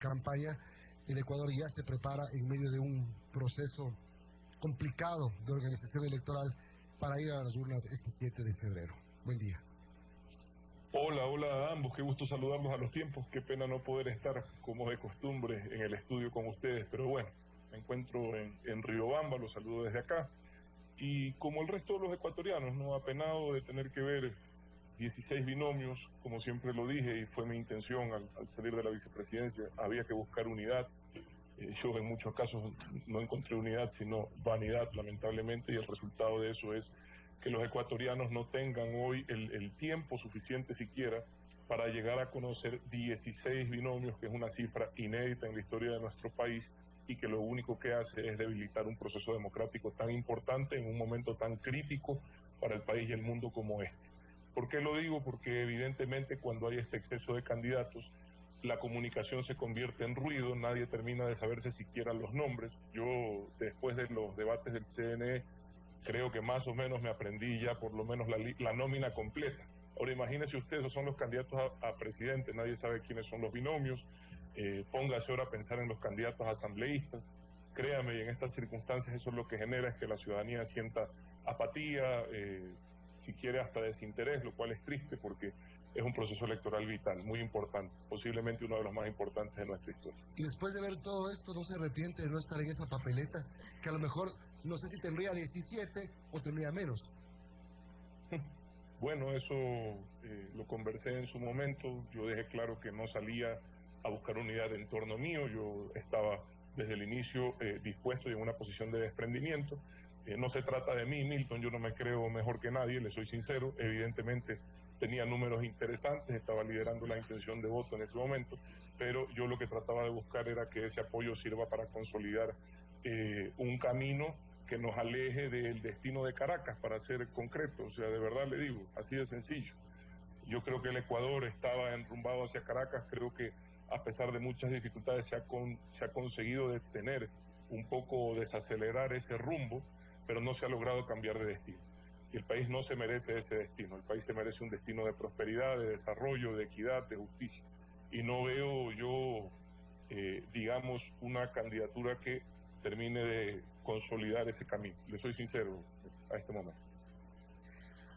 campaña. El Ecuador ya se prepara en medio de un proceso complicado de organización electoral para ir a las urnas este 7 de febrero. Buen día. Hola a ambos, qué gusto saludarlos a los tiempos, qué pena no poder estar como de costumbre en el estudio con ustedes, pero bueno, me encuentro en Riobamba, los saludo desde acá, y como el resto de los ecuatorianos, no apenado de tener que ver 16 binomios, como siempre lo dije, y fue mi intención al salir de la vicepresidencia, había que buscar unidad. Yo en muchos casos no encontré unidad, sino vanidad, lamentablemente, y el resultado de eso es que los ecuatorianos no tengan hoy el tiempo suficiente siquiera para llegar a conocer 16 binomios, que es una cifra inédita en la historia de nuestro país y que lo único que hace es debilitar un proceso democrático tan importante en un momento tan crítico para el país y el mundo como este. ¿Por qué lo digo? Porque evidentemente cuando hay este exceso de candidatos, la comunicación se convierte en ruido, nadie termina de saberse siquiera los nombres. Yo, después de los debates del CNE, creo que más o menos me aprendí ya por lo menos la nómina completa. Ahora imagínese usted, esos son los candidatos a presidente, nadie sabe quiénes son los binomios, póngase ahora a pensar en los candidatos a asambleístas. Créame, y en estas circunstancias eso es lo que genera es que la ciudadanía sienta apatía, si quiere hasta desinterés, lo cual es triste porque es un proceso electoral vital, muy importante, posiblemente uno de los más importantes de nuestra historia. Y después de ver todo esto, ¿no se arrepiente de no estar en esa papeleta? Que a lo mejor, no sé si tendría 17 o tendría menos. Bueno, eso lo conversé en su momento, yo dejé claro que no salía a buscar unidad en torno mío, yo estaba desde el inicio dispuesto y en una posición de desprendimiento. No se trata de mí, Milton, yo no me creo mejor que nadie, le soy sincero, evidentemente tenía números interesantes, estaba liderando la intención de voto en ese momento, pero yo lo que trataba de buscar era que ese apoyo sirva para consolidar un camino que nos aleje del destino de Caracas, para ser concreto, o sea, de verdad le digo, así de sencillo. Yo creo que el Ecuador estaba enrumbado hacia Caracas, creo que a pesar de muchas dificultades se ha conseguido detener un poco, desacelerar ese rumbo, pero no se ha logrado cambiar de destino. Y el país no se merece ese destino, el país se merece un destino de prosperidad, de desarrollo, de equidad, de justicia. Y no veo yo, digamos, una candidatura que termine de consolidar ese camino. Le soy sincero a este momento.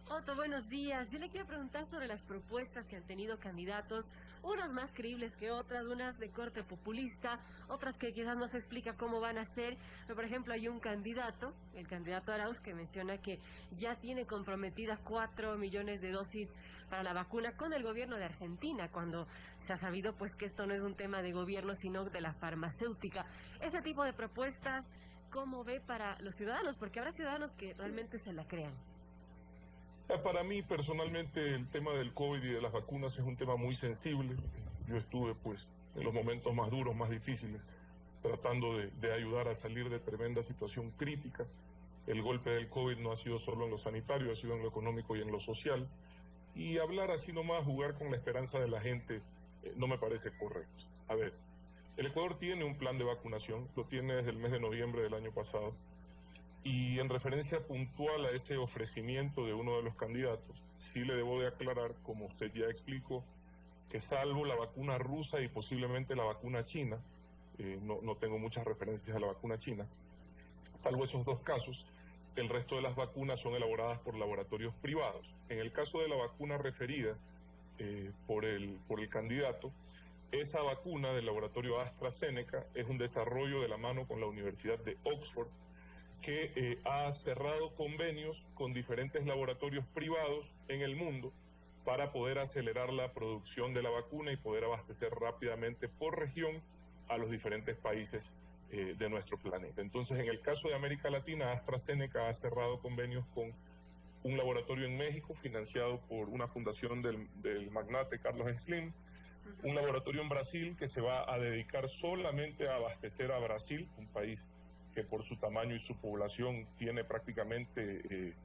Otto, buenos días. Yo le quiero preguntar sobre las propuestas que han tenido candidatos, unas más creíbles que otras, unas de corte populista, otras que quizás no se explica cómo van a ser. Pero, por ejemplo, hay un candidato, el candidato Arauz, que menciona que ya tiene comprometidas 4 millones de dosis para la vacuna con el gobierno de Argentina, cuando se ha sabido pues que esto no es un tema de gobierno, sino de la farmacéutica. Ese tipo de propuestas, ¿cómo ve para los ciudadanos? Porque habrá ciudadanos que realmente se la crean. Para mí, personalmente, el tema del COVID y de las vacunas es un tema muy sensible. Yo estuve, pues, en los momentos más duros, más difíciles, tratando de ayudar a salir de tremenda situación crítica. El golpe del COVID no ha sido solo en lo sanitario, ha sido en lo económico y en lo social. Y hablar así nomás, jugar con la esperanza de la gente, no me parece correcto. A ver, el Ecuador tiene un plan de vacunación, lo tiene desde el mes de noviembre del año pasado. Y en referencia puntual a ese ofrecimiento de uno de los candidatos, sí le debo de aclarar, como usted ya explicó, que salvo la vacuna rusa y posiblemente la vacuna china, no tengo muchas referencias a la vacuna china, salvo esos dos casos, el resto de las vacunas son elaboradas por laboratorios privados. En el caso de la vacuna referida por el candidato, esa vacuna del laboratorio AstraZeneca es un desarrollo de la mano con la Universidad de Oxford, que ha cerrado convenios con diferentes laboratorios privados en el mundo para poder acelerar la producción de la vacuna y poder abastecer rápidamente por región a los diferentes países de nuestro planeta. Entonces, en el caso de América Latina, AstraZeneca ha cerrado convenios con un laboratorio en México financiado por una fundación del magnate Carlos Slim, un laboratorio en Brasil que se va a dedicar solamente a abastecer a Brasil, un país que por su tamaño y su población tiene prácticamente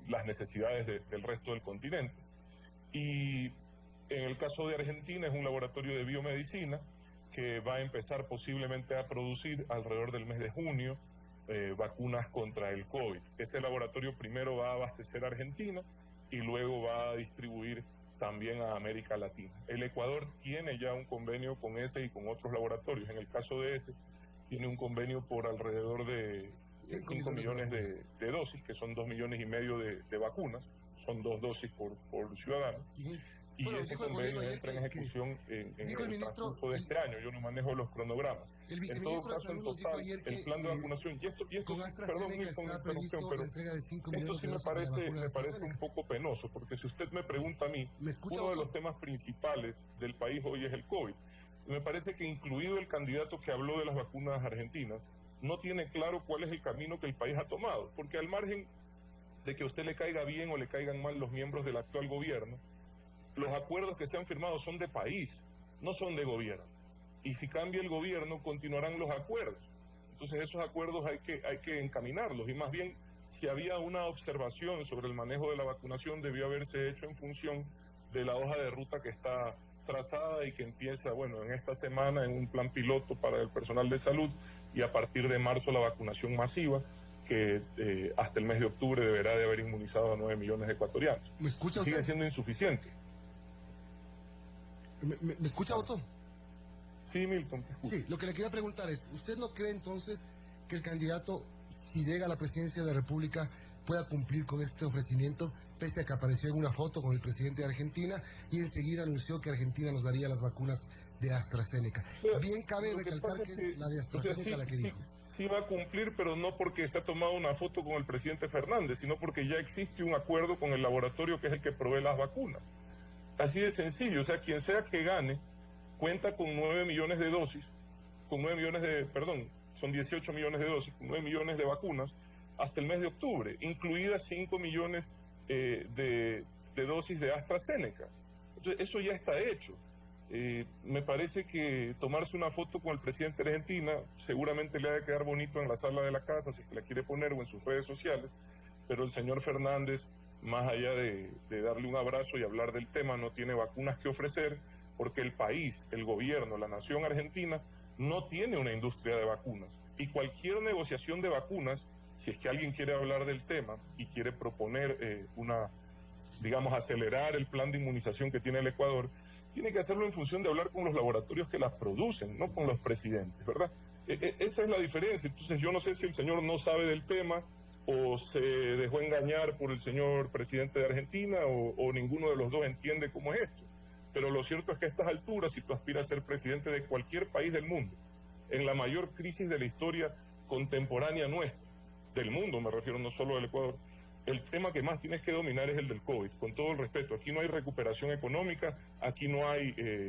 las necesidades del resto del continente. Y en el caso de Argentina es un laboratorio de biomedicina que va a empezar posiblemente a producir alrededor del mes de junio vacunas contra el COVID. Ese laboratorio primero va a abastecer a Argentina y luego va a distribuir también a América Latina. El Ecuador tiene ya un convenio con ese y con otros laboratorios. En el caso de ese, tiene un convenio por alrededor de 5 millones de dosis, que son 2,5 millones de vacunas, son 2 dosis por ciudadano. Y bueno, ese convenio entra en ejecución en el transcurso de este año. Yo no manejo los cronogramas. En todo caso, en total, el plan de vacunación, y esto perdón, Milton, la interrupción, pero esto sí me parece un poco penoso, porque si usted me pregunta a mí, uno de los temas principales del país hoy es el COVID. Me parece que incluido el candidato que habló de las vacunas argentinas, no tiene claro cuál es el camino que el país ha tomado, porque al margen de que a usted le caiga bien o le caigan mal los miembros del actual gobierno, los acuerdos que se han firmado son de país, no son de gobierno. Y si cambia el gobierno, continuarán los acuerdos. Entonces esos acuerdos hay que encaminarlos. Y más bien, si había una observación sobre el manejo de la vacunación, debió haberse hecho en función de la hoja de ruta que está trazada y que empieza, bueno, en esta semana en un plan piloto para el personal de salud, y a partir de marzo la vacunación masiva, que hasta el mes de octubre deberá de haber inmunizado a 9 millones de ecuatorianos. ¿Me escucha usted? Sigue siendo insuficiente. ¿Me escucha, Otto? Sí, Milton, te escucho. Sí, lo que le quería preguntar es, ¿usted no cree entonces que el candidato, si llega a la presidencia de la República, pueda cumplir con este ofrecimiento, pese a que apareció en una foto con el presidente de Argentina y enseguida anunció que Argentina nos daría las vacunas de AstraZeneca? Bien cabe recalcar que es la de AstraZeneca la que dijo. Sí va a cumplir, pero no porque se ha tomado una foto con el presidente Fernández, sino porque ya existe un acuerdo con el laboratorio que es el que provee las vacunas. Así de sencillo, o sea, quien sea que gane, cuenta con 9 millones de dosis, son 18 millones de dosis, con 9 millones de vacunas, hasta el mes de octubre, incluidas 5 millones de dosis de AstraZeneca. Entonces, eso ya está hecho. Me parece que tomarse una foto con el presidente de Argentina seguramente le ha de quedar bonito en la sala de la casa, si la quiere poner, o en sus redes sociales, pero el señor Fernández, más allá de darle un abrazo y hablar del tema, no tiene vacunas que ofrecer, porque el país, el gobierno, la nación argentina, no tiene una industria de vacunas. Y cualquier negociación de vacunas, si es que alguien quiere hablar del tema y quiere proponer acelerar el plan de inmunización que tiene el Ecuador, tiene que hacerlo en función de hablar con los laboratorios que las producen, no con los presidentes, ¿verdad? Esa es la diferencia. Entonces yo no sé si el señor no sabe del tema, o se dejó engañar por el señor presidente de Argentina, o ninguno de los dos entiende cómo es esto. Pero lo cierto es que a estas alturas, si tú aspiras a ser presidente de cualquier país del mundo, en la mayor crisis de la historia contemporánea nuestra, del mundo me refiero, no solo del Ecuador, el tema que más tienes que dominar es el del COVID, con todo el respeto. Aquí no hay recuperación económica, aquí no hay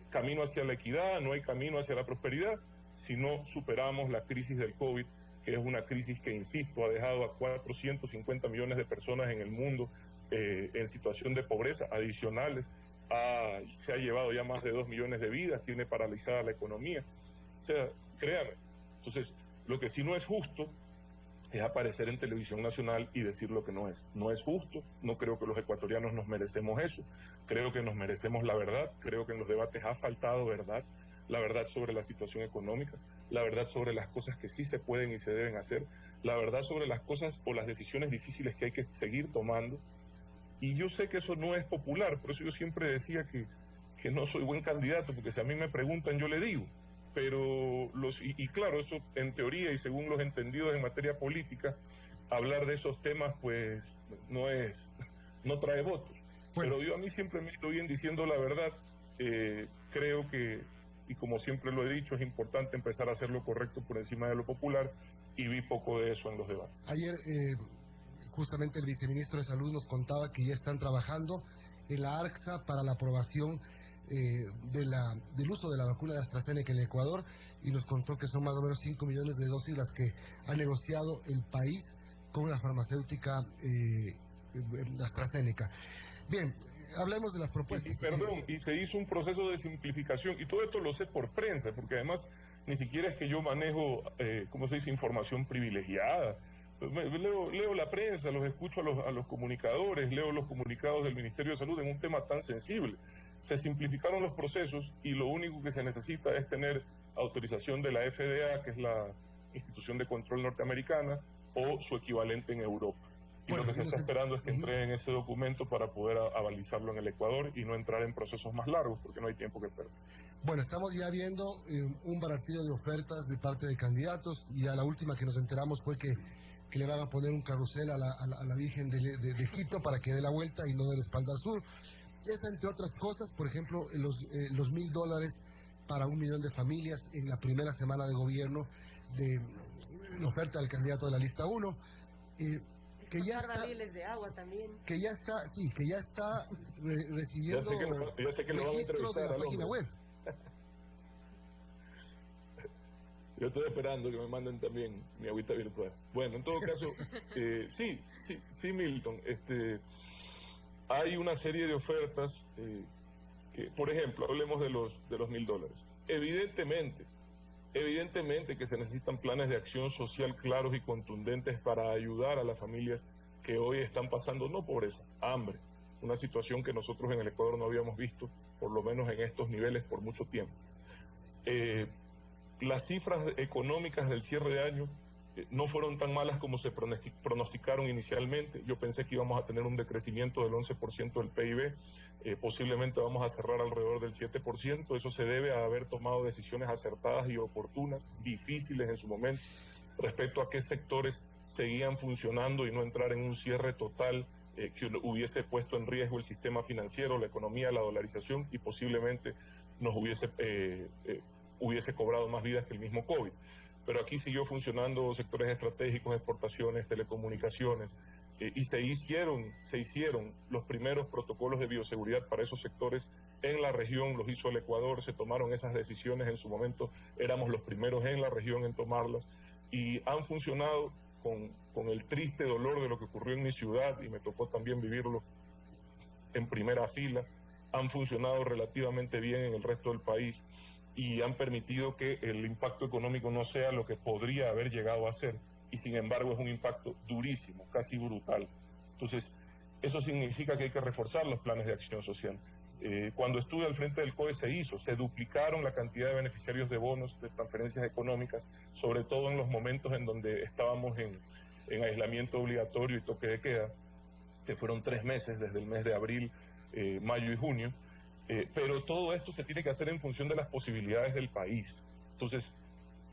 camino hacia la equidad, no hay camino hacia la prosperidad, si no superamos la crisis del COVID, que es una crisis que, insisto, ha dejado a 450 millones de personas en el mundo en situación de pobreza, adicionales, se ha llevado ya más de 2 millones de vidas, tiene paralizada la economía. O sea, créame. Entonces, lo que sí no es justo es aparecer en televisión nacional y decir lo que no es. No es justo, no creo que los ecuatorianos nos merecemos eso, creo que nos merecemos la verdad, creo que en los debates ha faltado verdad, la verdad sobre la situación económica, la verdad sobre las cosas que sí se pueden y se deben hacer, la verdad sobre las cosas o las decisiones difíciles que hay que seguir tomando. Y yo sé que eso no es popular, por eso yo siempre decía que no soy buen candidato, porque si a mí me preguntan yo le digo. Pero claro, eso en teoría y según los entendidos en materia política, hablar de esos temas pues no trae votos. Bueno. Pero yo a mí siempre me estoy bien diciendo la verdad. Creo que, y como siempre lo he dicho, es importante empezar a hacer lo correcto por encima de lo popular, y vi poco de eso en los debates. Ayer justamente el viceministro de Salud nos contaba que ya están trabajando en la ARCSA para la aprobación del uso de la vacuna de AstraZeneca en el Ecuador, y nos contó que son más o menos 5 millones de dosis las que ha negociado el país con la farmacéutica AstraZeneca. Bien, hablemos de las propuestas. Y se hizo un proceso de simplificación, y todo esto lo sé por prensa, porque además ni siquiera es que yo manejo, ¿cómo se dice?, información privilegiada. Leo la prensa, los escucho a los comunicadores, leo los comunicados del Ministerio de Salud en un tema tan sensible. Se simplificaron los procesos y lo único que se necesita es tener autorización de la FDA, que es la institución de control norteamericana, o su equivalente en Europa. Y Bueno, lo que se no está sé. esperando es que Ujú. entreguen ese documento para poder avalizarlo en el Ecuador y no entrar en procesos más largos, porque no hay tiempo que perder. Bueno, estamos ya viendo un baratillo de ofertas de parte de candidatos y a la última que nos enteramos fue que le van a poner un carrusel a la Virgen de Quito para que dé la vuelta y no del espalda al sur. Esa, entre otras cosas, por ejemplo, los $1.000 para 1 millón de familias en la primera semana de gobierno de la oferta del candidato de la lista 1, que ya está, barriles de agua también. que ya está, sí, que ya está recibiendo Ya sé que lo van a registros en entrevistar la al página hombre. web. Yo estoy esperando que me manden también mi agüita virtual. Bueno, en todo caso, sí, Milton. Hay una serie de ofertas que, por ejemplo, hablemos de los $1.000. Evidentemente que se necesitan planes de acción social claros y contundentes para ayudar a las familias que hoy están pasando, no pobreza, hambre. Una situación que nosotros en el Ecuador no habíamos visto, por lo menos en estos niveles, por mucho tiempo. Las cifras económicas del cierre de año no fueron tan malas como se pronosticaron inicialmente. Yo pensé que íbamos a tener un decrecimiento del 11% del PIB, posiblemente vamos a cerrar alrededor del 7%. Eso se debe a haber tomado decisiones acertadas y oportunas, difíciles en su momento, respecto a qué sectores seguían funcionando y no entrar en un cierre total que hubiese puesto en riesgo el sistema financiero, la economía, la dolarización y posiblemente nos hubiese cobrado más vidas que el mismo COVID. Pero aquí siguió funcionando sectores estratégicos, exportaciones, telecomunicaciones, y se hicieron los primeros protocolos de bioseguridad para esos sectores en la región, los hizo el Ecuador, se tomaron esas decisiones en su momento, éramos los primeros en la región en tomarlas, y han funcionado con el triste dolor de lo que ocurrió en mi ciudad, y me tocó también vivirlo en primera fila. Han funcionado relativamente bien en el resto del país y han permitido que el impacto económico no sea lo que podría haber llegado a ser, y sin embargo es un impacto durísimo, casi brutal. Entonces, eso significa que hay que reforzar los planes de acción social. Cuando estuve al frente del COE se duplicaron la cantidad de beneficiarios de bonos, de transferencias económicas, sobre todo en los momentos en donde estábamos en aislamiento obligatorio y toque de queda, que fueron 3 meses, desde el mes de abril, mayo y junio. Pero todo esto se tiene que hacer en función de las posibilidades del país. Entonces,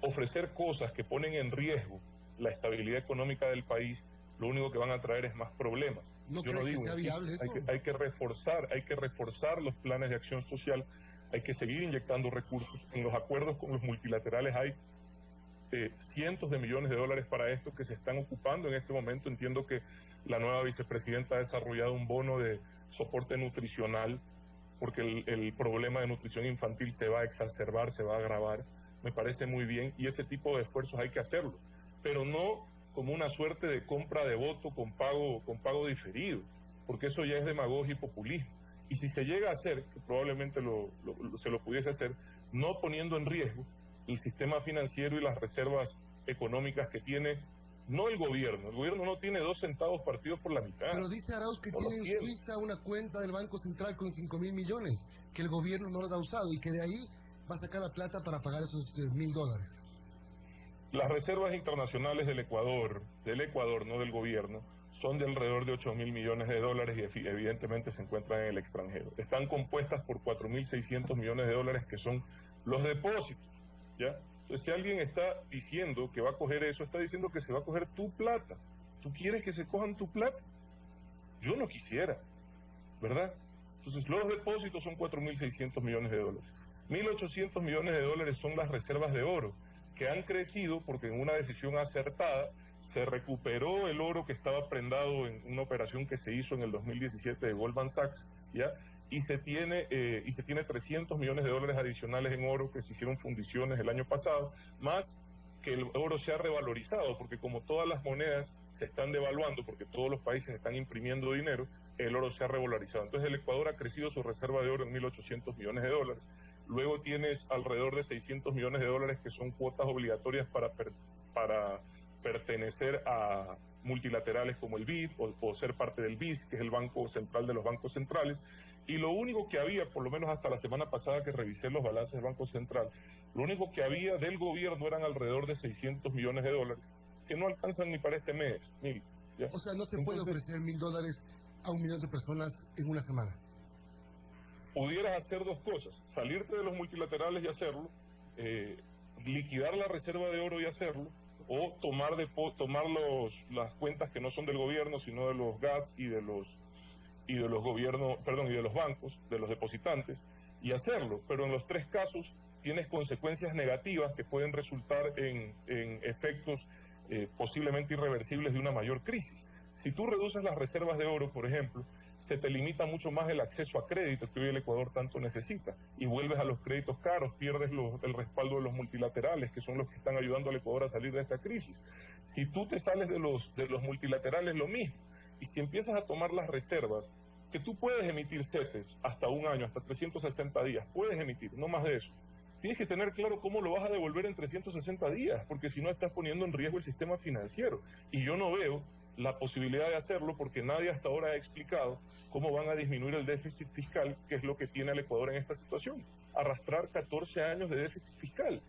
ofrecer cosas que ponen en riesgo la estabilidad económica del país, lo único que van a traer es más problemas. ¿No Yo cree no digo, que sea viable eso? hay que reforzar los planes de acción social, hay que seguir inyectando recursos. En los acuerdos con los multilaterales hay cientos de millones de dólares para esto que se están ocupando en este momento. Entiendo que la nueva vicepresidenta ha desarrollado un bono de soporte nutricional, porque el problema de nutrición infantil se va a exacerbar, se va a agravar. Me parece muy bien, y ese tipo de esfuerzos hay que hacerlo, pero no como una suerte de compra de voto con pago diferido, porque eso ya es demagogia y populismo. Y si se llega a hacer, que probablemente se lo pudiese hacer, no poniendo en riesgo el sistema financiero y las reservas económicas que tiene, no el gobierno no tiene 2 centavos partidos por la mitad. Pero dice Arauz que No tiene los en tiene. Suiza una cuenta del Banco Central con 5.000 millones, que el gobierno no los ha usado y que de ahí va a sacar la plata para pagar esos $1.000. Las reservas internacionales del Ecuador, no del gobierno, son de alrededor de 8.000 millones de dólares y evidentemente se encuentran en el extranjero. Están compuestas por 4.600 millones de dólares que son los depósitos, ¿ya? Entonces, si alguien está diciendo que va a coger eso, está diciendo que se va a coger tu plata. ¿Tú quieres que se cojan tu plata? Yo no quisiera, ¿verdad? Entonces, los depósitos son 4.600 millones de dólares. 1.800 millones de dólares son las reservas de oro, que han crecido porque en una decisión acertada se recuperó el oro que estaba prendado en una operación que se hizo en el 2017 de Goldman Sachs, ¿ya? Y se tiene 300 millones de dólares adicionales en oro que se hicieron fundiciones el año pasado, más que el oro se ha revalorizado, porque como todas las monedas se están devaluando, porque todos los países están imprimiendo dinero, el oro se ha revalorizado. Entonces el Ecuador ha crecido su reserva de oro en 1.800 millones de dólares. Luego tienes alrededor de 600 millones de dólares que son cuotas obligatorias para pertenecer a multilaterales como el BID o ser parte del BIS, que es el Banco Central de los Bancos Centrales. Y lo único que había, por lo menos hasta la semana pasada que revisé los balances del Banco Central, lo único que había del gobierno eran alrededor de 600 millones de dólares, que no alcanzan ni para este mes. ¿ya? O sea, no se puede ofrecer $1.000 a 1 millón de personas en una semana. Pudieras hacer dos cosas: salirte de los multilaterales y hacerlo, liquidar la reserva de oro y hacerlo, o tomar las cuentas que no son del gobierno, sino de los GATS y de los gobiernos, perdón, y de los bancos, de los depositantes, y hacerlo. Pero en los tres casos tienes consecuencias negativas que pueden resultar en efectos posiblemente irreversibles de una mayor crisis. Si tú reduces las reservas de oro, por ejemplo, se te limita mucho más el acceso a crédito que hoy el Ecuador tanto necesita, y vuelves a los créditos caros, pierdes el respaldo de los multilaterales, que son los que están ayudando al Ecuador a salir de esta crisis. Si tú te sales de los multilaterales, lo mismo. Y si empiezas a tomar las reservas, que tú puedes emitir CETES hasta un año, hasta 360 días, puedes emitir, no más de eso. Tienes que tener claro cómo lo vas a devolver en 360 días, porque si no estás poniendo en riesgo el sistema financiero. Y yo no veo la posibilidad de hacerlo porque nadie hasta ahora ha explicado cómo van a disminuir el déficit fiscal, que es lo que tiene el Ecuador en esta situación. Arrastrar 14 años de déficit fiscal.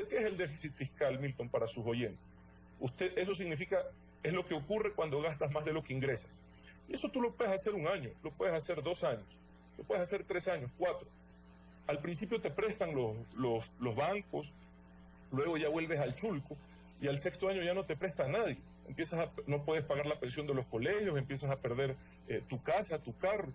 ¿Qué es el déficit fiscal, Milton, para sus oyentes? Eso significa, es lo que ocurre cuando gastas más de lo que ingresas. Y eso tú lo puedes hacer un año, lo puedes hacer 2 años, lo puedes hacer 3 años, 4. Al principio te prestan los bancos, luego ya vuelves al chulco, y al 6.º año ya no te presta a nadie. No puedes pagar la pensión de los colegios, empiezas a perder tu casa, tu carro.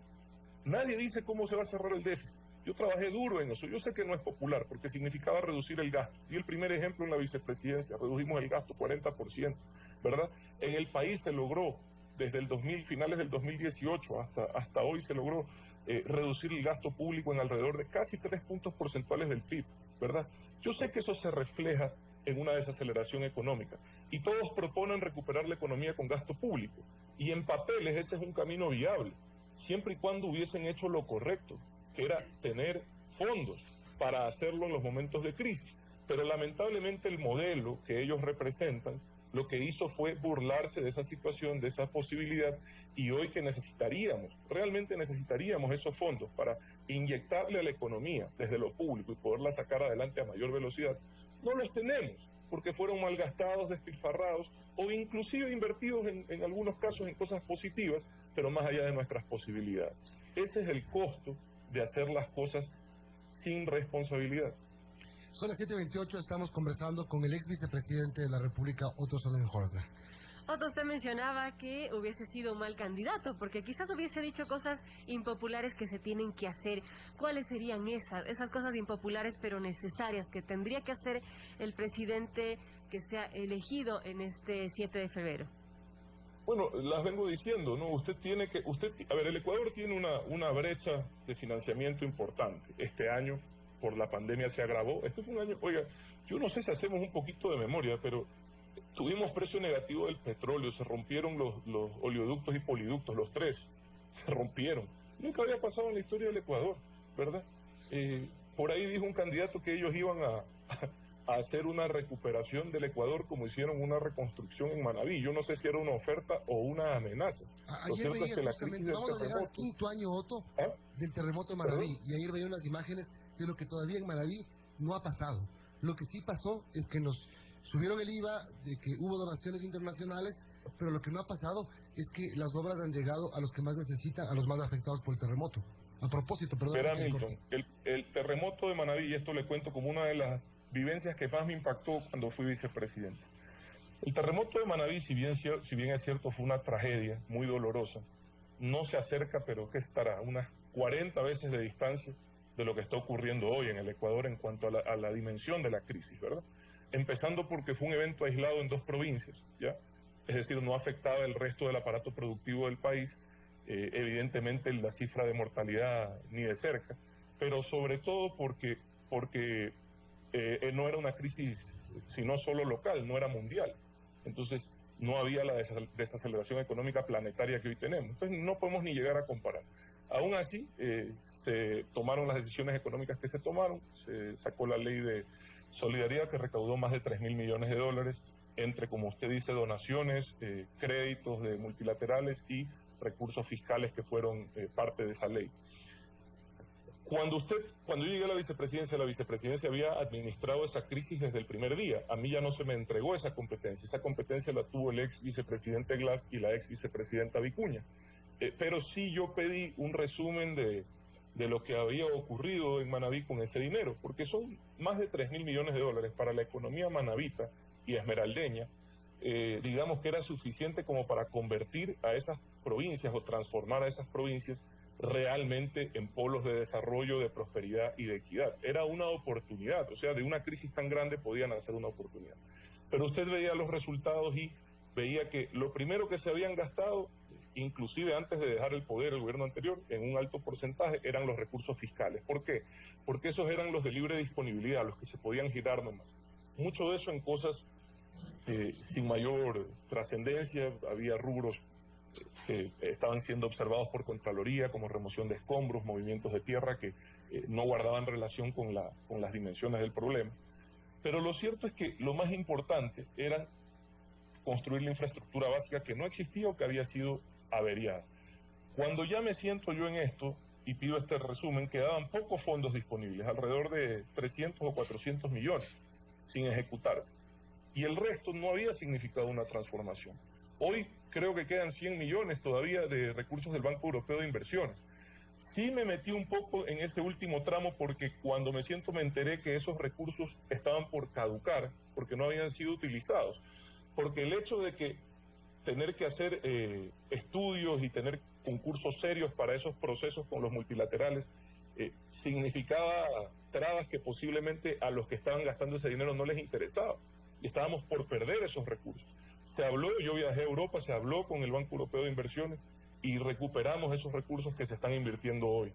Nadie dice cómo se va a cerrar el déficit. Yo trabajé duro en eso. Yo sé que no es popular porque significaba reducir el gasto. Y el primer ejemplo en la vicepresidencia, redujimos el gasto 40%, ¿verdad? En el país se logró, desde finales del 2018 hasta hoy se logró reducir el gasto público en alrededor de casi 3 puntos porcentuales del PIB, ¿verdad? Yo sé que eso se refleja en una desaceleración económica, y todos proponen recuperar la economía con gasto público, y en papeles ese es un camino viable, siempre y cuando hubiesen hecho lo correcto, que era tener fondos para hacerlo en los momentos de crisis. Pero lamentablemente el modelo que ellos representan lo que hizo fue burlarse de esa situación, de esa posibilidad, y hoy que realmente necesitaríamos esos fondos para inyectarle a la economía desde lo público y poderla sacar adelante a mayor velocidad, no los tenemos, porque fueron malgastados, despilfarrados, o inclusive invertidos en algunos casos en cosas positivas, pero más allá de nuestras posibilidades. Ese es el costo de hacer las cosas sin responsabilidad. Son las 7:28, estamos conversando con el ex vicepresidente de la República, Otto Sonnenhorstner. Otto, usted mencionaba que hubiese sido un mal candidato, porque quizás hubiese dicho cosas impopulares que se tienen que hacer. ¿Cuáles serían esas cosas impopulares pero necesarias que tendría que hacer el presidente que sea elegido en este 7 de febrero? Bueno, las vengo diciendo, ¿no? El Ecuador tiene una brecha de financiamiento importante. Este año, por la pandemia, se agravó. Este fue un año, oiga, yo no sé si hacemos un poquito de memoria, pero tuvimos precio negativo del petróleo, se rompieron los oleoductos y poliductos, los tres, se rompieron. Nunca había pasado en la historia del Ecuador, ¿verdad? Por ahí dijo un candidato que ellos iban a hacer una recuperación del Ecuador como hicieron una reconstrucción en Manabí. Yo no sé si era una oferta o una amenaza. Ayer veía justamente, vamos a llegar al 5.º año, Otto, del terremoto de Manabí, y ayer veía unas imágenes de lo que todavía en Manabí no ha pasado. Lo que sí pasó es que nos subieron el IVA, de que hubo donaciones internacionales, pero lo que no ha pasado es que las obras han llegado a los que más necesitan, a los más afectados por el terremoto. A propósito, perdón. Verá, Milton, el terremoto de Manabí, y esto le cuento como una de las vivencias que más me impactó cuando fui vicepresidente. El terremoto de Manabí, si bien es cierto, fue una tragedia muy dolorosa, no se acerca, pero que estará unas 40 veces de distancia de lo que está ocurriendo hoy en el Ecuador en cuanto a la dimensión de la crisis, ¿verdad? Empezando porque fue un evento aislado en 2 provincias, ¿ya? Es decir, no afectaba el resto del aparato productivo del país, evidentemente la cifra de mortalidad ni de cerca, pero sobre todo porque no era una crisis sino solo local, no era mundial. Entonces no había la desaceleración económica planetaria que hoy tenemos. Entonces no podemos ni llegar a comparar. Aún así, se tomaron las decisiones económicas que se tomaron, se sacó la ley de solidaridad que recaudó más de $3.000 millones entre, como usted dice, donaciones, créditos de multilaterales y recursos fiscales que fueron parte de esa ley. Cuando yo llegué a la vicepresidencia había administrado esa crisis desde el primer día. A mí ya no se me entregó esa competencia. Esa competencia la tuvo el ex vicepresidente Glass y la ex vicepresidenta Vicuña. Pero sí yo pedí un resumen de lo que había ocurrido en Manabí con ese dinero, porque son más de 3.000 millones de dólares para la economía manabita y esmeraldeña. Digamos que era suficiente como para convertir a esas provincias o transformar a esas provincias realmente en polos de desarrollo, de prosperidad y de equidad. Era una oportunidad, o sea, de una crisis tan grande podían hacer una oportunidad. Pero usted veía los resultados y veía que lo primero que se habían gastado, inclusive antes de dejar el poder el gobierno anterior, en un alto porcentaje, eran los recursos fiscales. ¿Por qué? Porque esos eran los de libre disponibilidad, los que se podían girar nomás. Mucho de eso en cosas sin mayor trascendencia. Había rubros que estaban siendo observados por Contraloría, como remoción de escombros, movimientos de tierra que no guardaban relación con las dimensiones del problema. Pero lo cierto es que lo más importante era construir la infraestructura básica que no existía o que había sido averiada. Cuando ya me siento yo en esto y pido este resumen, quedaban pocos fondos disponibles, alrededor de 300 o 400 millones sin ejecutarse. Y el resto no había significado una transformación. Hoy creo que quedan 100 millones todavía de recursos del Banco Europeo de Inversiones. Sí me metí un poco en ese último tramo porque cuando me siento me enteré que esos recursos estaban por caducar, porque no habían sido utilizados. Porque el hecho de que tener que hacer estudios y tener concursos serios para esos procesos con los multilaterales significaba trabas que posiblemente a los que estaban gastando ese dinero no les interesaba. Y estábamos por perder esos recursos. Se habló, yo viajé a Europa, se habló con el Banco Europeo de Inversiones y recuperamos esos recursos que se están invirtiendo hoy.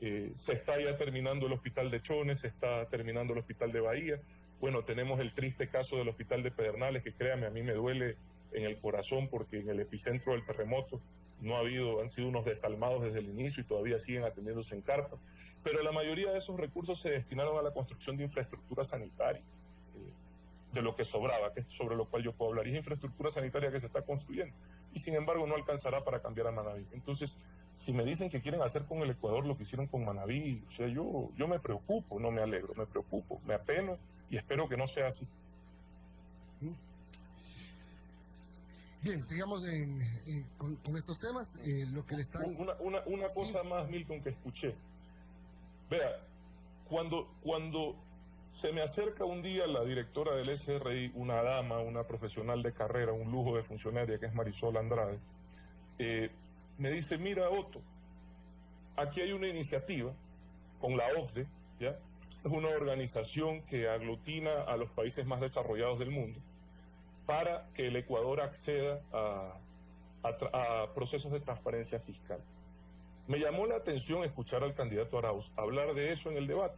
Se está ya terminando el hospital de Chones, se está terminando el hospital de Bahía. Bueno, tenemos el triste caso del hospital de Pedernales, que créame, a mí me duele en el corazón porque en el epicentro del terremoto han sido unos desalmados desde el inicio y todavía siguen atendiéndose en carpas. Pero la mayoría de esos recursos se destinaron a la construcción de infraestructura sanitaria. De lo que sobraba, que es sobre lo cual yo puedo hablar, y es infraestructura sanitaria que se está construyendo, y sin embargo no alcanzará para cambiar a Manabí. Entonces, si me dicen que quieren hacer con el Ecuador lo que hicieron con Manabí, o sea, yo me preocupo, no me alegro, me preocupo, me apeno, y espero que no sea así. Bien, sigamos con estos temas, lo que le están... Una cosa más, Milton, que escuché. Vea, cuando se me acerca un día la directora del SRI, una dama, una profesional de carrera, un lujo de funcionaria que es Marisol Andrade, me dice, mira Otto, aquí hay una iniciativa con la OCDE, ¿ya? Es una organización que aglutina a los países más desarrollados del mundo para que el Ecuador acceda a procesos de transparencia fiscal. Me llamó la atención escuchar al candidato Arauz hablar de eso en el debate.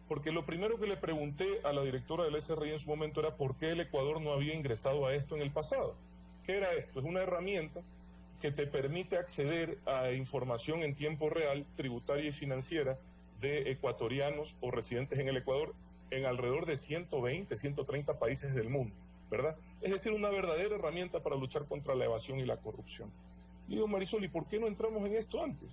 Porque lo primero que le pregunté a la directora del SRI en su momento era por qué el Ecuador no había ingresado a esto en el pasado. ¿Qué era esto? Es una herramienta que te permite acceder a información en tiempo real, tributaria y financiera, de ecuatorianos o residentes en el Ecuador en alrededor de 120, 130 países del mundo, ¿verdad? Es decir, una verdadera herramienta para luchar contra la evasión y la corrupción. Y digo, Marisol, ¿y por qué no entramos en esto antes?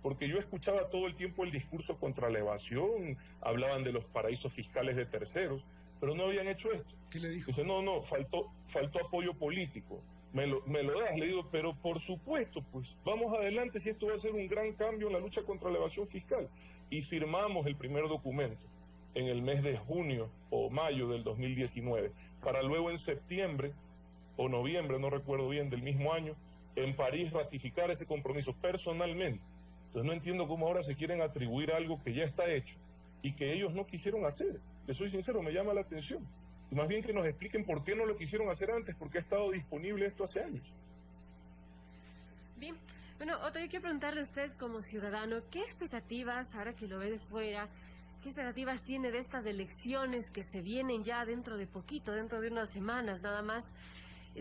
Porque yo escuchaba todo el tiempo el discurso contra la evasión, hablaban de los paraísos fiscales de terceros, pero no habían hecho esto. ¿Qué le dijo? Dice, no, faltó apoyo político. Me lo das, le digo, pero por supuesto, pues vamos adelante si esto va a ser un gran cambio en la lucha contra la evasión fiscal. Y firmamos el primer documento en el mes de junio o mayo del 2019, para luego en septiembre o noviembre, no recuerdo bien, del mismo año, en París ratificar ese compromiso personalmente. Entonces no entiendo cómo ahora se quieren atribuir algo que ya está hecho y que ellos no quisieron hacer. Les soy sincero, me llama la atención. Y más bien que nos expliquen por qué no lo quisieron hacer antes, porque ha estado disponible esto hace años. Bien, bueno, Otto, yo quiero preguntarle a usted como ciudadano, ¿qué expectativas, ahora que lo ve de fuera, qué expectativas tiene de estas elecciones que se vienen ya dentro de poquito, dentro de unas semanas nada más?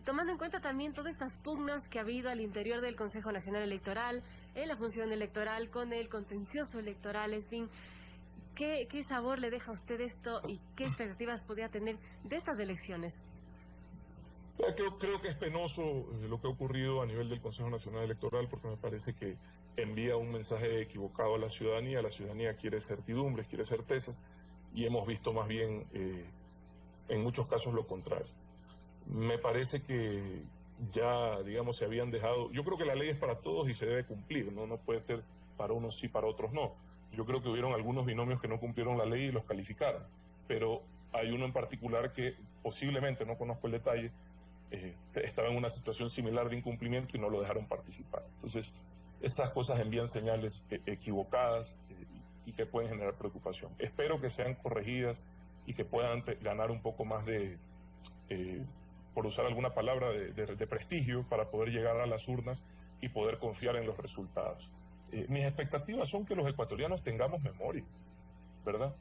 Tomando en cuenta también todas estas pugnas que ha habido al interior del Consejo Nacional Electoral, en la función electoral, con el contencioso electoral, en fin, ¿qué sabor le deja a usted esto y qué expectativas podría tener de estas elecciones? Creo que es penoso lo que ha ocurrido a nivel del Consejo Nacional Electoral, porque me parece que envía un mensaje equivocado a la ciudadanía quiere certidumbres, quiere certezas, y hemos visto más bien en muchos casos lo contrario. Me parece que ya, digamos, se habían dejado, yo creo que la ley es para todos y se debe cumplir, no puede ser para unos sí, para otros no. Yo creo que hubieron algunos binomios que no cumplieron la ley y los calificaron, pero hay uno en particular que posiblemente, no conozco el detalle, estaba en una situación similar de incumplimiento y no lo dejaron participar. Entonces, estas cosas envían señales equivocadas y que pueden generar preocupación. Espero que sean corregidas y que puedan ganar un poco más de, por usar alguna palabra, de prestigio para poder llegar a las urnas y poder confiar en los resultados. Mis expectativas son que los ecuatorianos tengamos memoria, ¿verdad?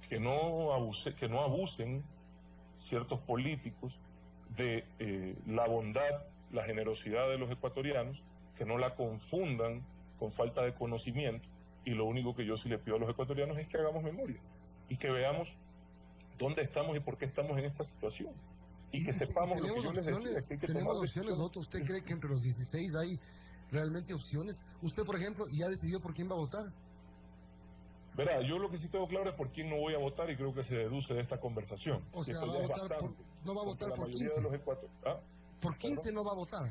Que no abusen ciertos políticos de la bondad, la generosidad de los ecuatorianos, que no la confundan con falta de conocimiento, y lo único que yo sí le pido a los ecuatorianos es que hagamos memoria y que veamos dónde estamos y por qué estamos en esta situación, y que sepamos lo que yo les decía, que hay que tomar opciones, Otto. ¿Usted cree que entre los 16 hay realmente opciones? Usted, por ejemplo, ya decidió por quién va a votar. Verá, yo lo que sí tengo claro es por quién no voy a votar, y creo que se deduce de esta conversación. O sea, no va a votar por 15. ¿Por 15 no va a votar?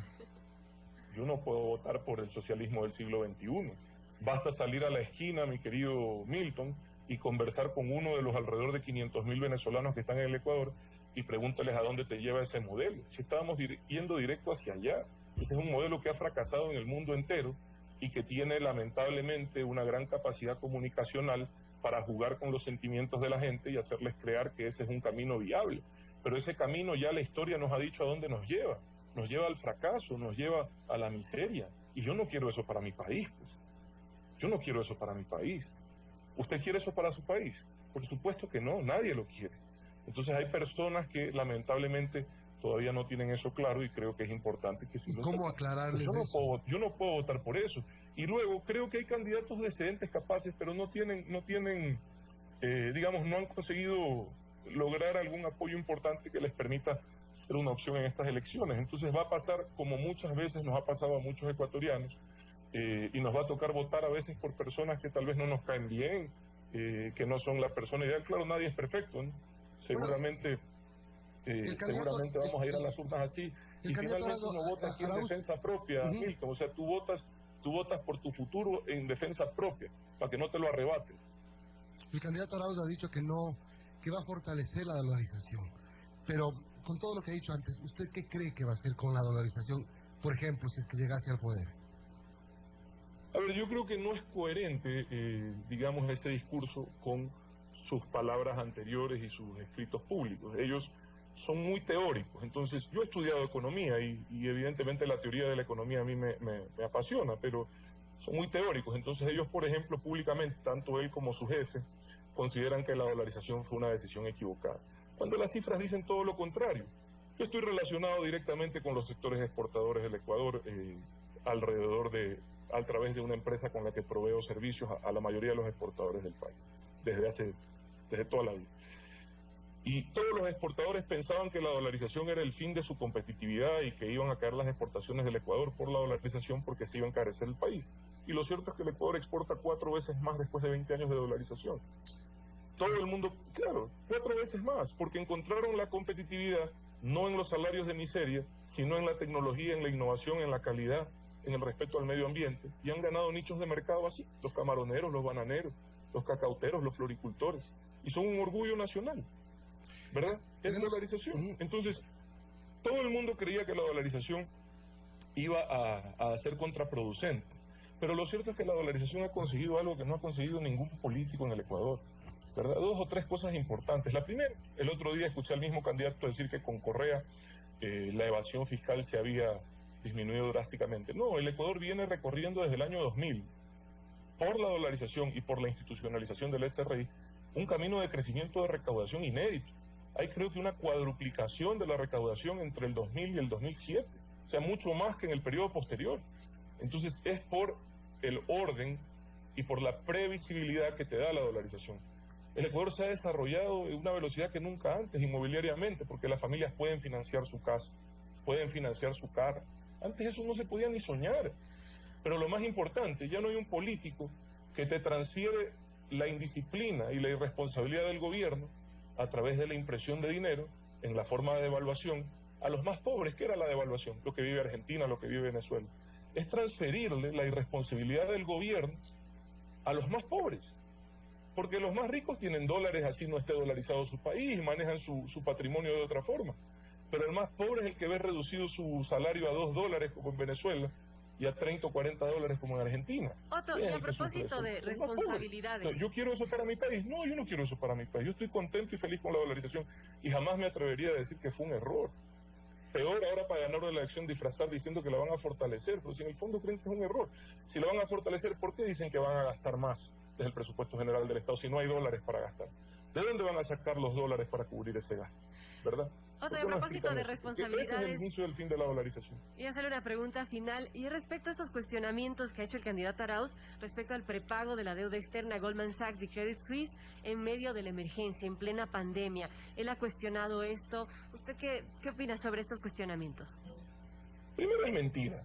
Yo no puedo votar por el socialismo del siglo XXI. Basta salir a la esquina, mi querido Milton, y conversar con uno de los alrededor de 500.000 venezolanos que están en el Ecuador y pregúntales a dónde te lleva ese modelo. Si estábamos yendo directo hacia allá. Ese es un modelo que ha fracasado en el mundo entero y que tiene lamentablemente una gran capacidad comunicacional para jugar con los sentimientos de la gente y hacerles creer que ese es un camino viable. Pero ese camino ya la historia nos ha dicho a dónde nos lleva al fracaso, nos lleva a la miseria, y yo no quiero eso para mi país, pues. Yo no quiero eso para mi país. ¿Usted quiere eso para su país? Por supuesto que no, nadie lo quiere. Entonces hay personas que lamentablemente todavía no tienen eso claro, y creo que es importante que si ¿Cómo aclararles eso? Yo no puedo votar por eso. Y luego creo que hay candidatos decentes, capaces, pero no tienen, digamos, no han conseguido lograr algún apoyo importante que les permita ser una opción en estas elecciones. Entonces va a pasar como muchas veces nos ha pasado a muchos ecuatorianos, y nos va a tocar votar a veces por personas que tal vez no nos caen bien, que no son la persona ideal. Claro, nadie es perfecto, ¿no? Seguramente vamos a ir a las urnas así, y finalmente uno vota aquí en defensa propia, Milton. O sea, tú votas por tu futuro en defensa propia, para que no te lo arrebaten. El candidato Arauz ha dicho que va a fortalecer la dolarización, pero con todo lo que ha dicho antes, ¿usted qué cree que va a hacer con la dolarización, por ejemplo, si es que llegase al poder? A ver, yo creo que no es coherente, digamos, ese discurso con sus palabras anteriores y sus escritos públicos. Ellos son muy teóricos. Entonces, yo he estudiado economía y evidentemente la teoría de la economía a mí me apasiona, pero son muy teóricos. Entonces, ellos, por ejemplo, públicamente, tanto él como su jefe, consideran que la dolarización fue una decisión equivocada, cuando las cifras dicen todo lo contrario. Yo estoy relacionado directamente con los sectores exportadores del Ecuador, a través de una empresa con la que proveo servicios a la mayoría de los exportadores del país, desde toda la vida. Y todos los exportadores pensaban que la dolarización era el fin de su competitividad y que iban a caer las exportaciones del Ecuador por la dolarización, porque se iba a encarecer el país. Y lo cierto es que el Ecuador exporta 4 veces más después de 20 años de dolarización. Todo el mundo, claro, 4 veces más, porque encontraron la competitividad no en los salarios de miseria, sino en la tecnología, en la innovación, en la calidad, en el respeto al medio ambiente, y han ganado nichos de mercado así: los camaroneros, los bananeros, los cacauteros, los floricultores, y son un orgullo nacional, ¿verdad? Es dolarización. Entonces, todo el mundo creía que la dolarización iba a ser contraproducente, pero lo cierto es que la dolarización ha conseguido algo que no ha conseguido ningún político en el Ecuador, ¿verdad? 2 o 3 cosas importantes. La primera, el otro día escuché al mismo candidato decir que con Correa la evasión fiscal se había disminuido drásticamente. No, el Ecuador viene recorriendo desde el año 2000, por la dolarización y por la institucionalización del SRI, un camino de crecimiento de recaudación inédito. Hay, creo que, una cuadruplicación de la recaudación entre el 2000 y el 2007, o sea, mucho más que en el periodo posterior. Entonces, es por el orden y por la previsibilidad que te da la dolarización. El Ecuador se ha desarrollado en una velocidad que nunca antes inmobiliariamente, porque las familias pueden financiar su casa, pueden financiar su carro. Antes eso no se podía ni soñar. Pero lo más importante, ya no hay un político que te transfiere la indisciplina y la irresponsabilidad del gobierno a través de la impresión de dinero en la forma de devaluación a los más pobres, que era la devaluación, lo que vive Argentina, lo que vive Venezuela. Es transferirle la irresponsabilidad del gobierno a los más pobres, porque los más ricos tienen dólares, así no esté dolarizado su país, manejan su patrimonio de otra forma, pero el más pobre es el que ve reducido su salario a $2 como en Venezuela y a 30 o 40 dólares como en Argentina. Otto, y a propósito de responsabilidades. ¿Yo quiero eso para mi país? No, yo no quiero eso para mi país. Yo estoy contento y feliz con la dolarización y jamás me atrevería a decir que fue un error. Peor ahora para ganar la elección disfrazar diciendo que la van a fortalecer, pero si en el fondo creen que es un error. Si la van a fortalecer, ¿por qué dicen que van a gastar más desde el presupuesto general del Estado si no hay dólares para gastar? ¿De dónde van a sacar los dólares para cubrir ese gasto? ¿Verdad? Otro, a propósito de responsabilidades, ese es el inicio del fin de la dolarización. Y hacerle una pregunta final, y respecto a estos cuestionamientos que ha hecho el candidato Arauz respecto al prepago de la deuda externa Goldman Sachs y Credit Suisse en medio de la emergencia, en plena pandemia. Él ha cuestionado esto. ¿Usted qué opina sobre estos cuestionamientos? Primero es mentira,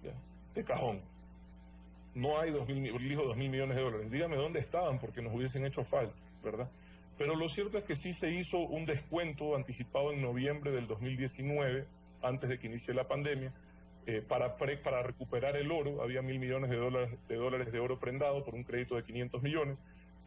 ¿ya? De cajón. No hay 2.000 millones de dólares. Dígame dónde estaban porque nos hubiesen hecho falta, ¿verdad? Pero lo cierto es que sí se hizo un descuento anticipado en noviembre del 2019, antes de que inicie la pandemia, para recuperar el oro. Había 1.000 millones de dólares de oro prendado por un crédito de 500 millones,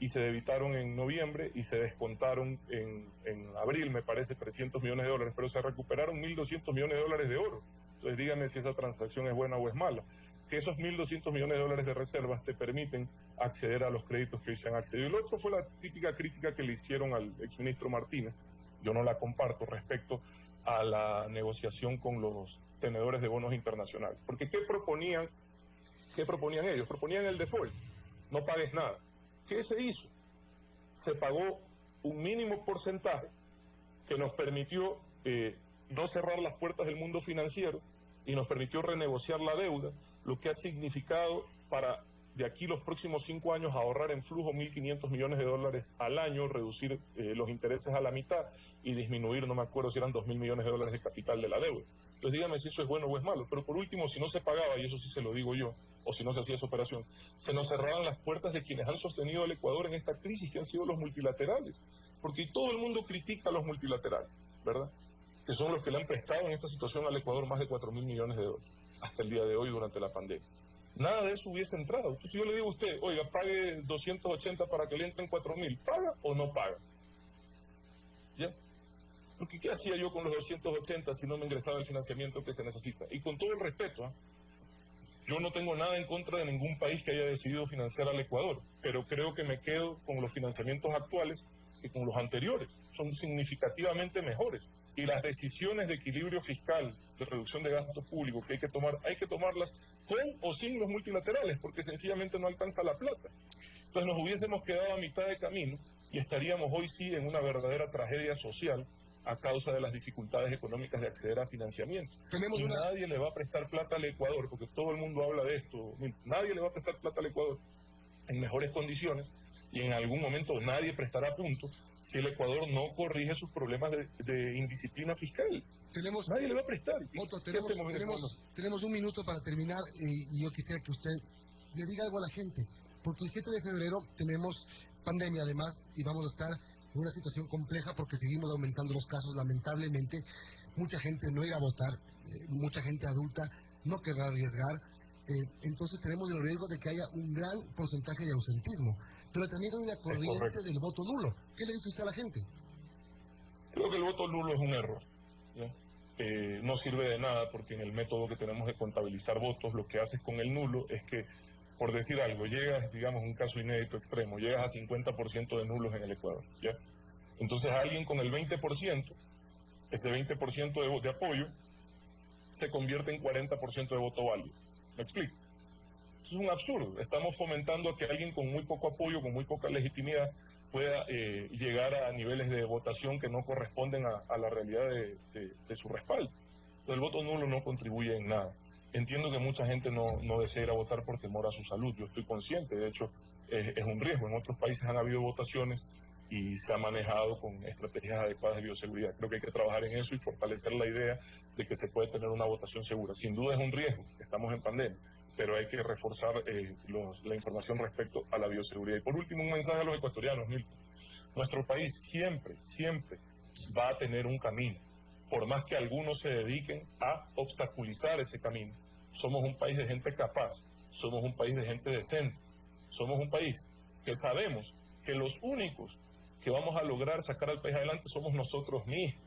y se debitaron en noviembre y se descontaron en abril, me parece, 300 millones de dólares, pero se recuperaron 1.200 millones de dólares de oro. Entonces díganme si esa transacción es buena o es mala. Que esos 1.200 millones de dólares de reservas te permiten acceder a los créditos que hoy se han accedido. Y lo otro fue la típica crítica que le hicieron al exministro Martínez, yo no la comparto, respecto a la negociación con los tenedores de bonos internacionales. Porque ¿qué proponían ellos? Proponían el default, no pagues nada. ¿Qué se hizo? Se pagó un mínimo porcentaje que nos permitió no cerrar las puertas del mundo financiero y nos permitió renegociar la deuda, lo que ha significado para de aquí los próximos 5 años ahorrar en flujo 1.500 millones de dólares al año, reducir los intereses a la mitad y disminuir, no me acuerdo si eran 2.000 millones de dólares de capital de la deuda. Entonces dígame si eso es bueno o es malo. Pero por último, si no se pagaba, y eso sí se lo digo yo, o si no se hacía esa operación, se nos cerraban las puertas de quienes han sostenido al Ecuador en esta crisis, que han sido los multilaterales. Porque todo el mundo critica a los multilaterales, ¿verdad? Que son los que le han prestado en esta situación al Ecuador más de 4.000 millones de dólares hasta el día de hoy durante la pandemia. Nada de eso hubiese entrado. Entonces yo le digo a usted, oiga, pague 280 para que le entren 4.000, ¿paga o no paga? ¿Ya? Porque ¿qué hacía yo con los 280 si no me ingresaba el financiamiento que se necesita? Y con todo el respeto, yo no tengo nada en contra de ningún país que haya decidido financiar al Ecuador, pero creo que me quedo con los financiamientos actuales que con los anteriores. Son significativamente mejores. Y las decisiones de equilibrio fiscal, de reducción de gastos públicos que hay que tomarlas con o sin los multilaterales, porque sencillamente no alcanza la plata. Entonces nos hubiésemos quedado a mitad de camino y estaríamos hoy sí en una verdadera tragedia social a causa de las dificultades económicas de acceder a financiamiento. Nadie le va a prestar plata al Ecuador, porque todo el mundo habla de esto. Nadie le va a prestar plata al Ecuador en mejores condiciones, y en algún momento nadie prestará punto si el Ecuador no corrige sus problemas de indisciplina fiscal. Nadie le va a prestar. Otto, tenemos un minuto para terminar, y yo quisiera que usted le diga algo a la gente, porque el 7 de febrero tenemos pandemia además, y vamos a estar en una situación compleja porque seguimos aumentando los casos, lamentablemente. Mucha gente no irá a votar, mucha gente adulta no querrá arriesgar, entonces tenemos el riesgo de que haya un gran porcentaje de ausentismo. Pero también hay una corriente del voto nulo. ¿Qué le dice usted a la gente? Creo que el voto nulo es un error, ¿ya? No sirve de nada porque en el método que tenemos de contabilizar votos, lo que haces con el nulo es que, por decir algo, llegas, digamos, un caso inédito extremo, llegas a 50% de nulos en el Ecuador, ¿ya? Entonces alguien con el 20%, ese 20% de apoyo, se convierte en 40% de voto válido. ¿Me explico? Es un absurdo. Estamos fomentando a que alguien con muy poco apoyo, con muy poca legitimidad, pueda llegar a niveles de votación que no corresponden a la realidad de su respaldo. Entonces, el voto nulo no contribuye en nada. Entiendo que mucha gente no desea ir a votar por temor a su salud. Yo estoy consciente, de hecho, es un riesgo. En otros países han habido votaciones y se ha manejado con estrategias adecuadas de bioseguridad. Creo que hay que trabajar en eso y fortalecer la idea de que se puede tener una votación segura. Sin duda es un riesgo, estamos en pandemia, pero hay que reforzar la información respecto a la bioseguridad. Y por último, un mensaje a los ecuatorianos, Milton. Nuestro país siempre va a tener un camino, por más que algunos se dediquen a obstaculizar ese camino. Somos un país de gente capaz, somos un país de gente decente, somos un país que sabemos que los únicos que vamos a lograr sacar al país adelante somos nosotros mismos.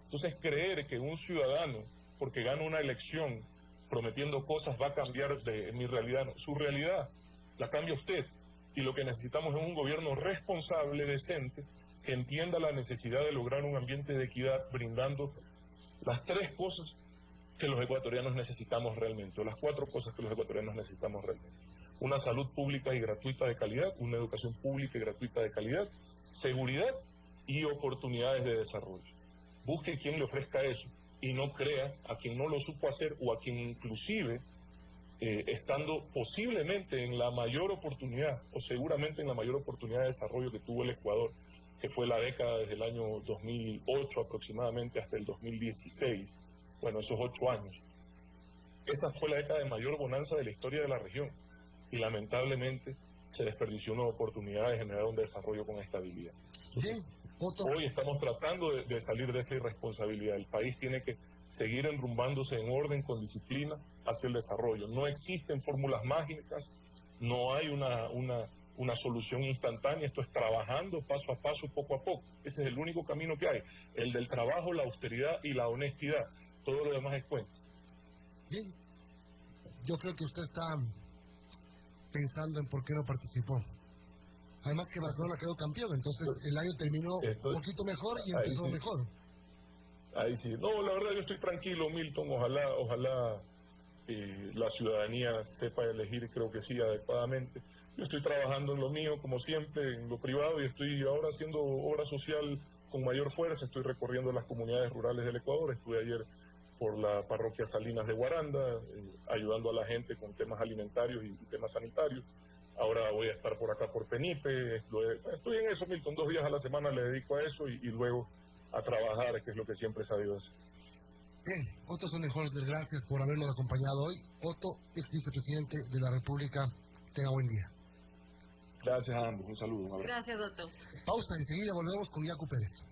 Entonces, creer que un ciudadano, porque gana una elección prometiendo cosas, va a cambiar de mi realidad, no. Su realidad la cambia usted. Y lo que necesitamos es un gobierno responsable, decente, que entienda la necesidad de lograr un ambiente de equidad, brindando las 3 cosas que los ecuatorianos necesitamos realmente, o las 4 cosas que los ecuatorianos necesitamos realmente. Una salud pública y gratuita de calidad, una educación pública y gratuita de calidad, seguridad y oportunidades de desarrollo. Busque quien le ofrezca eso y no crea a quien no lo supo hacer o a quien inclusive, estando posiblemente en la mayor oportunidad o seguramente en la mayor oportunidad de desarrollo que tuvo el Ecuador, que fue la década desde el año 2008 aproximadamente hasta el 2016, bueno, esos 8 años. Esa fue la década de mayor bonanza de la historia de la región y lamentablemente se desperdició una oportunidad de generar un desarrollo con estabilidad. Bien, Otto. Hoy estamos tratando de salir de esa irresponsabilidad. El país tiene que seguir enrumbándose en orden, con disciplina, hacia el desarrollo. No existen fórmulas mágicas, no hay una solución instantánea. Esto es trabajando paso a paso, poco a poco. Ese es el único camino que hay, el del trabajo, la austeridad y la honestidad. Todo lo demás es cuento. Bien, yo creo que usted está pensando en por qué no participó. Además que Barcelona quedó campeón, entonces el año terminó un poquito mejor y empezó mejor. Ahí sí. No, la verdad yo estoy tranquilo, Milton. Ojalá la ciudadanía sepa elegir, creo que sí, adecuadamente. Yo estoy trabajando en lo mío, como siempre, en lo privado, y estoy ahora haciendo obra social con mayor fuerza. Estoy recorriendo las comunidades rurales del Ecuador. Estuve ayer por la parroquia Salinas de Guaranda, ayudando a la gente con temas alimentarios y temas sanitarios. Ahora voy a estar por acá por Penipe. Estoy en eso, Milton. 2 días a la semana le dedico a eso y luego a trabajar, que es lo que siempre he sabido hacer. Bien, Otto Sonnenholzer, gracias por habernos acompañado hoy. Otto, ex vicepresidente de la República, tenga buen día. Gracias a ambos, un saludo. Un abrazo. Gracias, Otto. Pausa, enseguida volvemos con Yacu Pérez.